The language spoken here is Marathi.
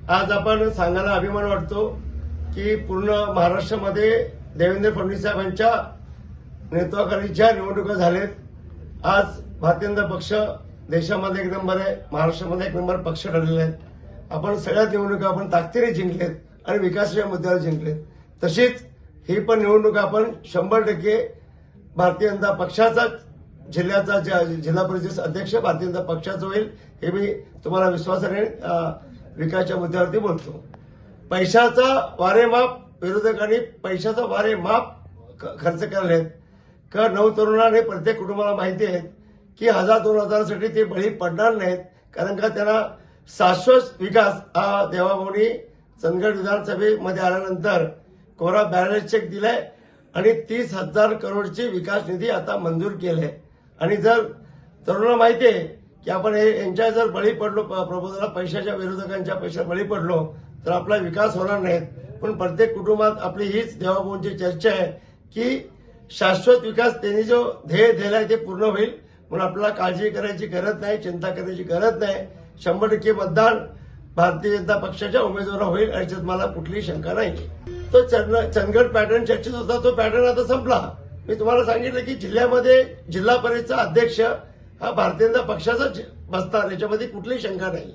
आज आपण सांगायला अभिमान वाटतो की पूर्ण महाराष्ट्रामध्ये देवेंद्र फडणवीस साहेबांच्या नेतृत्वाखाली ज्या निवडणुका झालेत, आज भारतीय जनता पक्ष देशामध्ये एक नंबर आहे, महाराष्ट्रामध्ये एक नंबर पक्ष ठरलेले आहेत. आपण सगळ्या निवडणुका आपण ताकदीने जिंकलेत आणि विकासाच्या मुद्द्यावर जिंकलेत. तशीच ही पण निवडणूक आपण 100% भारतीय जनता पक्षाचा जिल्ह्याचा जिल्हा परिषद अध्यक्ष भारतीय जनता पक्षाचा होईल, हे मी तुम्हाला विश्वासाने विकासाच्या मुद्द्यावरती बोलतो. पैशाचा वारेमाप विरोधकांनी पैशाचा वारेमाप खर्च केले आहेत. का 9 तरुणांना प्रत्येक कुटुंबाला माहिती आहे की 1000-2000साठी ते बळी पडणार नाहीत, कारण का त्यांना शाश्वत विकास हा देवाभाऊनी चंदगड विधानसभेमध्ये आल्यानंतर कोरा बॅलन्स चेक दिलाय आणि 30,000 करोडची विकास निधी आता मंजूर केलाय. आणि जर तरुणांना माहिती आहे की आपण यांच्या जर बळी पडलो, प्रबोधनाला पैशाच्या विरोधकांच्या पैशाला बळी पडलो तर आपला विकास होणार नाहीत. पण प्रत्येक कुटुंबात आपली हीच देवाभाऊंची चर्चा आहे की शाश्वत विकास त्यांनी जो ध्येय दिलाय ते पूर्ण होईल. म्हणून आपल्याला काळजी करायची गरज नाही, चिंता करायची गरज नाही. 100% मतदान भारतीय जनता पक्षाच्या उमेदवाराला होईल याच्यात मला कुठलीही शंका नाही. तो चंदगड पॅटर्न चर्चेत होता, तो पॅटर्न आता संपला. मी तुम्हाला सांगितलं की जिल्ह्यामध्ये जिल्हा परिषदचा अध्यक्ष हा भारतीय जनता पक्षाचा बसणार, याच्यामध्ये कुठलीही शंका नाही.